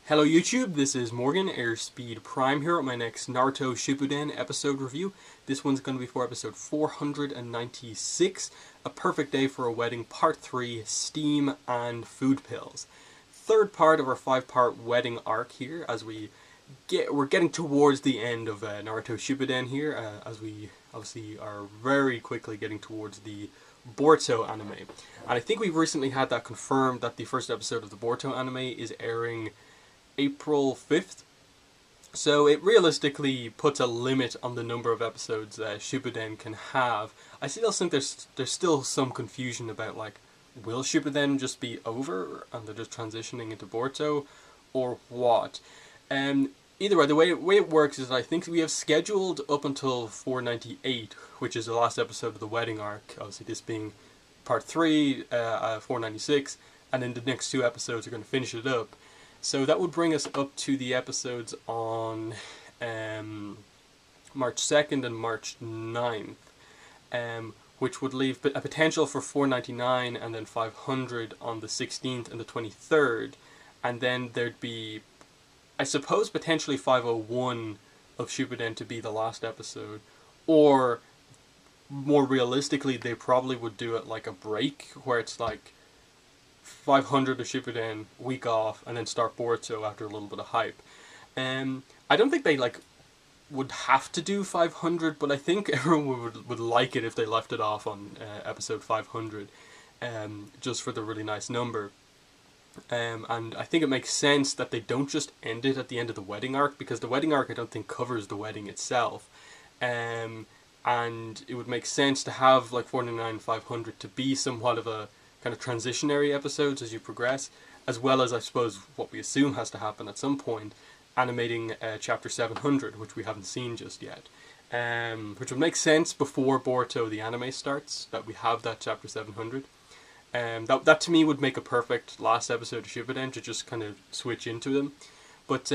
Hello YouTube, this is Morgan, Airspeed Prime here at my next Naruto Shippuden episode review. This one's going to be for episode 496, A Perfect Day for a Wedding, Part 3, Steam and Food Pills. Third part of our 5-part wedding arc here, as we're getting towards the end of Naruto Shippuden here, as we obviously are very quickly getting towards the Boruto anime. And I think we've recently had that confirmed that the first episode of the Boruto anime is airing April 5th, so it realistically puts a limit on the number of episodes Shippuden can have. I still think there's still some confusion about, like, will Shippuden just be over and they're just transitioning into Boruto, or what? Either way, the way it works is that I think we have scheduled up until 498, which is the last episode of the wedding arc, obviously this being part 3, 496, and then the next 2 episodes are going to finish it up. So that would bring us up to the episodes on March 2nd and March 9th, which would leave a potential for 499 and then 500 on the 16th and the 23rd, and then there'd be, I suppose, potentially 501 of Shippuden to be the last episode, or more realistically they probably would do it like a break, where it's like 500 of Shippuden, week off, and then start Boruto after a little bit of hype. I don't think they would have to do 500, but I think everyone would like it if they left it off on episode 500, just for the really nice number. And I think it makes sense that they don't just end it at the end of the wedding arc, because the wedding arc I don't think covers the wedding itself. And it would make sense to have like 499 and 500 to be somewhat of a kind of transitionary episodes as you progress, as well as, I suppose, what we assume has to happen at some point, animating chapter 700, which we haven't seen just yet. Which would make sense before Boruto the anime starts, that we have that chapter 700. That to me would make a perfect last episode of Shippuden to just kind of switch into them. But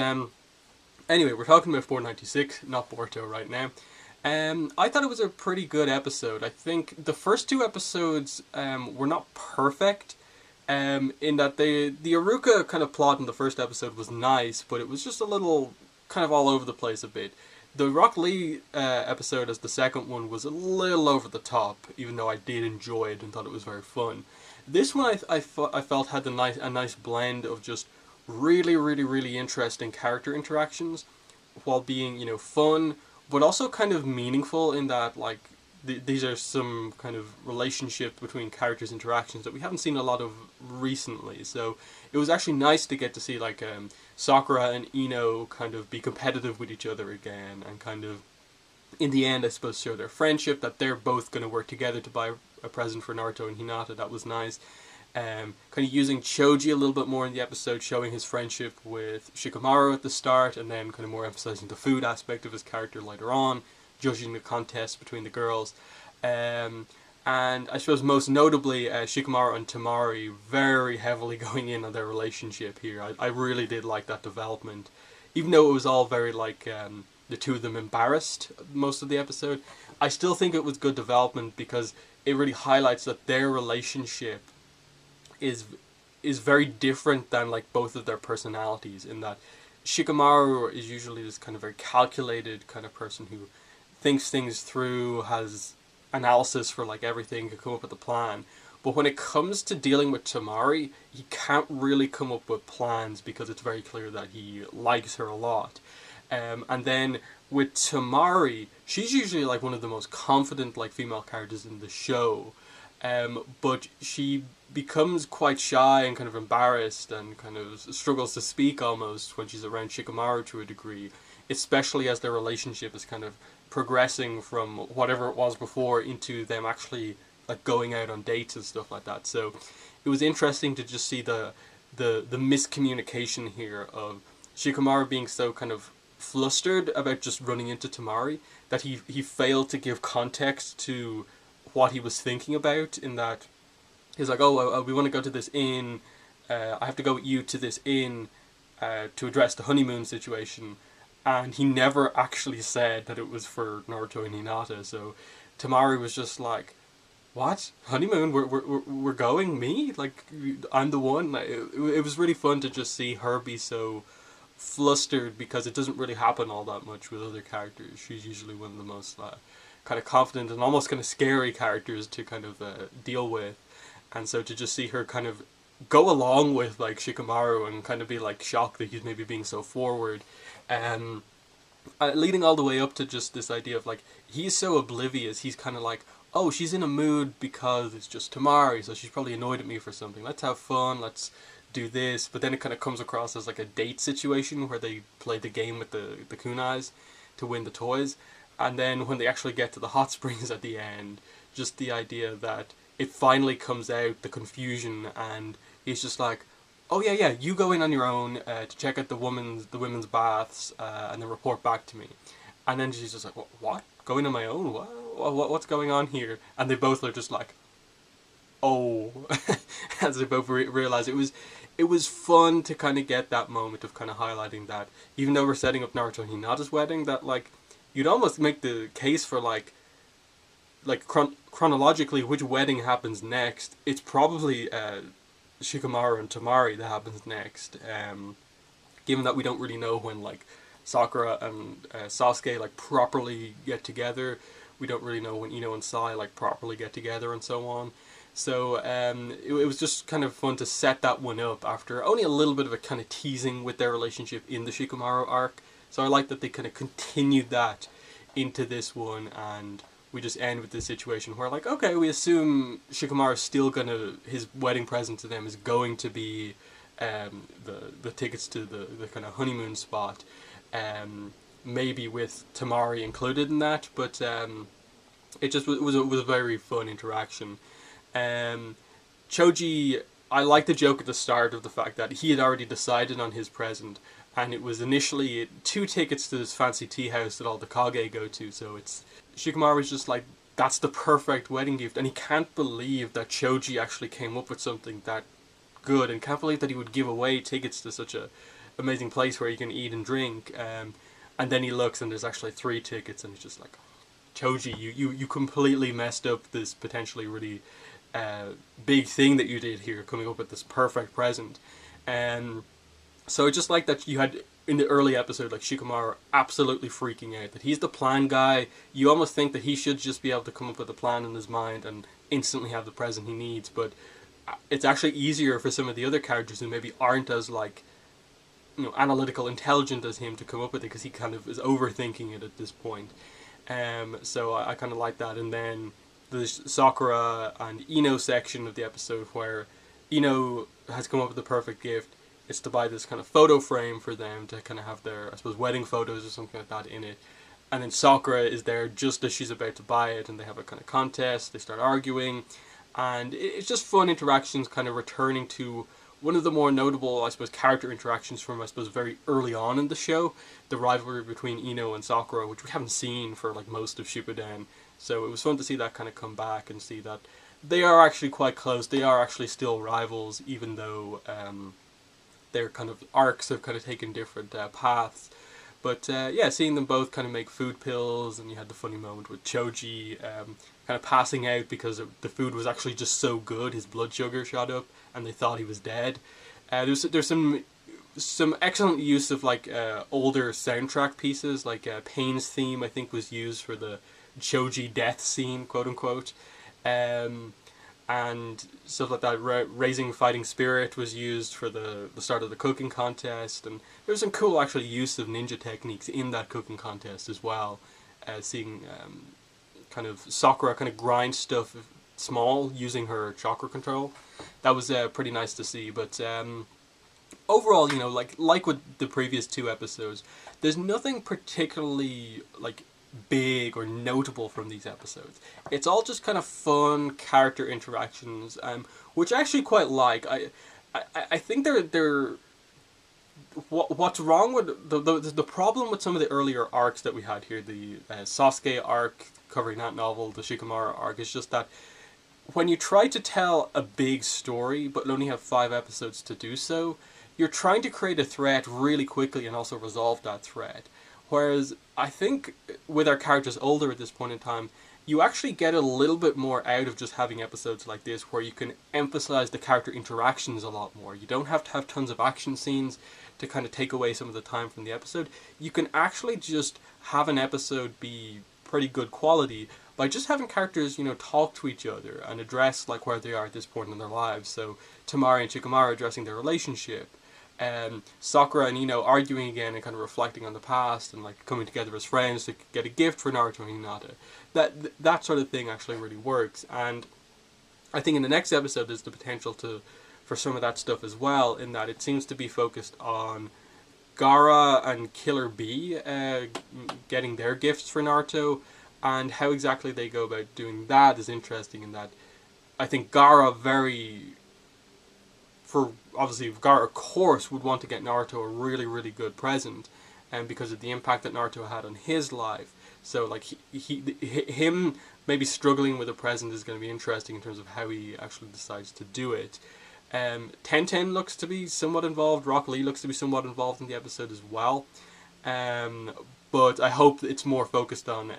anyway, we're talking about 496, not Boruto right now. I thought it was a pretty good episode. I think the first 2 episodes were not perfect, in that the Iruka kind of plot in the first episode was nice, but it was just a little kind of all over the place a bit. The Rock Lee episode as the second one was a little over the top, even though I did enjoy it and thought it was very fun. This one I felt had a nice blend of just really interesting character interactions, while being, you know, fun, but also kind of meaningful, in that, like, these are some kind of relationship between characters' interactions that we haven't seen a lot of recently. So it was actually nice to get to see, like, Sakura and Ino kind of be competitive with each other again, and kind of, in the end, I suppose, show their friendship, that they're both going to work together to buy a present for Naruto and Hinata. That was nice. Kind of using Choji a little bit more in the episode, showing his friendship with Shikamaru at the start, and then kind of more emphasizing the food aspect of his character later on, judging the contest between the girls. And I suppose most notably, Shikamaru and Tamari very heavily going in on their relationship here. I really did like that development, even though it was all very, like, the two of them embarrassed most of the episode. I still think it was good development, because it really highlights that their relationship is very different than, like, both of their personalities, in that Shikamaru is usually this kind of very calculated kind of person who thinks things through, has analysis for, like, everything, can come up with a plan. But when it comes to dealing with Tamari, he can't really come up with plans, because it's very clear that he likes her a lot. And then with Tamari, she's usually, like, one of the most confident, like, female characters in the show. But she becomes quite shy and kind of embarrassed, and kind of struggles to speak almost when she's around Shikamaru to a degree, especially as their relationship is kind of progressing from whatever it was before into them actually, like, going out on dates and stuff like that. So it was interesting to just see the miscommunication here of Shikamaru being so kind of flustered about just running into Tamari that he failed to give context to what he was thinking about, in that he's like, oh, we want to go to this inn, I have to go with you to this inn to address the honeymoon situation, and he never actually said that it was for Naruto and Hinata. So Tamari was just like, what? Honeymoon? We're going? Me? Like, I'm the one? Like, it was really fun to just see her be so flustered because it doesn't really happen all that much with other characters. She's usually one of the most kind of confident and almost kind of scary characters to kind of deal with. And so to just see her kind of go along with like Shikamaru and kind of be like shocked that he's maybe being so forward, leading all the way up to just this idea of like he's so oblivious. He's kind of like, oh, she's in a mood because it's just Tamari, so she's probably annoyed at me for something. Let's have fun. Let's do this. But then it kind of comes across as like a date situation where they play the game with the kunais to win the toys. And then when they actually get to the hot springs at the end, just the idea that it finally comes out, the confusion, and he's just like, oh yeah, you go in on your own to check out the women's baths and then report back to me. And then she's just like, what? Go in on my own? What's going on here? And they both are just like, oh, as they both realize it was fun to kind of get that moment of kind of highlighting that even though we're setting up Naruto and Hinata's wedding, that like you'd almost make the case for like chronologically which wedding happens next. It's probably Shikamaru and Tamari that happens next. Given that we don't really know when like Sakura and Sasuke like properly get together, we don't really know when Ino and Sai like properly get together and so on. So it was just kind of fun to set that one up after only a little bit of a kind of teasing with their relationship in the Shikamaru arc. So I like that they kind of continued that into this one, and we just end with this situation where like, okay, we assume Shikamaru's still gonna, his wedding present to them is going to be the tickets to the kind of honeymoon spot, maybe with Tamari included in that, but it just was a very fun interaction. Choji, I like the joke at the start of the fact that he had already decided on his present, and it was initially 2 tickets to this fancy tea house that all the Kage go to, so it's Shikamaru's just like, that's the perfect wedding gift, and he can't believe that Choji actually came up with something that good, and can't believe that he would give away tickets to such a amazing place where you can eat and drink, and then he looks and there's actually 3 tickets, and he's just like, Choji, you completely messed up this potentially really big thing that you did here, coming up with this perfect present. So just like that you had in the early episode, like Shikamaru absolutely freaking out that he's the plan guy. You almost think that he should just be able to come up with a plan in his mind and instantly have the present he needs, but it's actually easier for some of the other characters who maybe aren't as like, you know, analytical, intelligent as him to come up with it, because he kind of is overthinking it at this point. So I kind of like that. And then the Sakura and Ino section of the episode where Ino has come up with the perfect gift. It's to buy this kind of photo frame for them to kind of have their, I suppose, wedding photos or something like that in it. And then Sakura is there just as she's about to buy it, and they have a kind of contest. They start arguing, and it's just fun interactions, kind of returning to one of the more notable, I suppose, character interactions from, I suppose, very early on in the show, the rivalry between Ino and Sakura, which we haven't seen for like most of Shippuden. So it was fun to see that kind of come back and see that they are actually quite close. They are actually still rivals, even though their kind of arcs have kind of taken different paths. But yeah, seeing them both kind of make food pills, and you had the funny moment with Choji kind of passing out because the food was actually just so good, his blood sugar shot up, and they thought he was dead. There's some excellent use of like older soundtrack pieces, like Pain's theme I think was used for the Choji death scene, quote unquote. And stuff like that. Raising Fighting Spirit was used for the start of the cooking contest, and there was some cool actually use of ninja techniques in that cooking contest as well. Seeing kind of Sakura kind of grind stuff small using her chakra control. That was pretty nice to see. But overall, you know, like with the previous 2 episodes, there's nothing particularly like big or notable from these episodes. It's all just kind of fun character interactions, which I actually quite like. I think they're what's wrong with the problem with some of the earlier arcs that we had here, the Sasuke arc covering that novel, the Shikamaru arc, is just that when you try to tell a big story but only have 5 episodes to do so, you're trying to create a threat really quickly and also resolve that threat. Whereas I think with our characters older at this point in time, you actually get a little bit more out of just having episodes like this, where you can emphasize the character interactions a lot more. You don't have to have tons of action scenes to kind of take away some of the time from the episode. You can actually just have an episode be pretty good quality by just having characters, you know, talk to each other and address like where they are at this point in their lives. So Tamari and Shikamaru addressing their relationship, Sakura and Ino arguing again and kind of reflecting on the past and like coming together as friends to get a gift for Naruto and Hinata. That sort of thing actually really works, and I think in the next episode there's the potential for some of that stuff as well, in that it seems to be focused on Gaara and Killer Bee getting their gifts for Naruto, and how exactly they go about doing that is interesting. In that, I think Gaara Gaara of course would want to get Naruto a really, really good present, and because of the impact that Naruto had on his life. So like him maybe struggling with a present is going to be interesting in terms of how he actually decides to do it. Tenten looks to be somewhat involved. Rock Lee looks to be somewhat involved in the episode as well. But I hope it's more focused on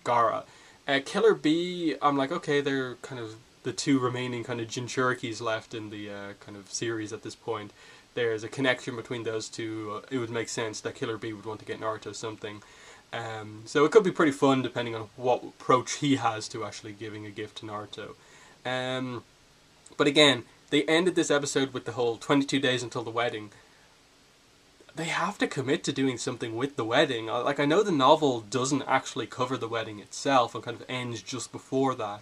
Gaara. Killer Bee, I'm like, okay, they're kind of the two remaining kind of Jinchurikis left in the kind of series at this point. There's a connection between those two. It would make sense that Killer Bee would want to get Naruto something. So it could be pretty fun depending on what approach he has to actually giving a gift to Naruto. But again, they ended this episode with the whole 22 days until the wedding. They have to commit to doing something with the wedding. Like, I know the novel doesn't actually cover the wedding itself and kind of ends just before that.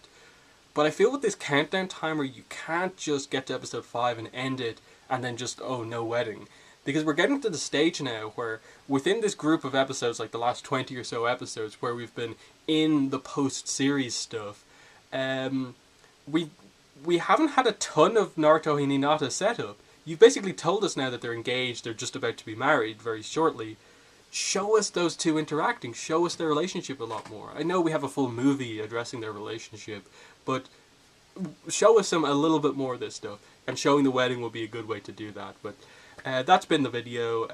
But I feel with this countdown timer, you can't just get to episode 5 and end it and then just, oh, no wedding. Because we're getting to the stage now where within this group of episodes, like the last 20 or so episodes, where we've been in the post-series stuff, we haven't had a ton of Naruto and Hinata setup. You've basically told us now that they're engaged, they're just about to be married very shortly. Show us those two interacting, show us their relationship a lot more. I know we have a full movie addressing their relationship, but show us a little bit more of this stuff, and showing the wedding will be a good way to do that. But that's been the video.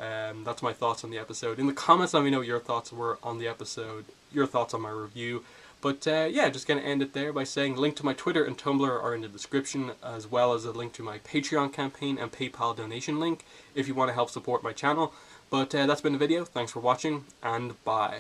That's my thoughts on the episode. In the comments, let me know what your thoughts were on the episode, your thoughts on my review. But yeah, just going to end it there by saying link to my Twitter and Tumblr are in the description, as well as a link to my Patreon campaign and PayPal donation link if you want to help support my channel. But that's been the video. Thanks for watching, and bye.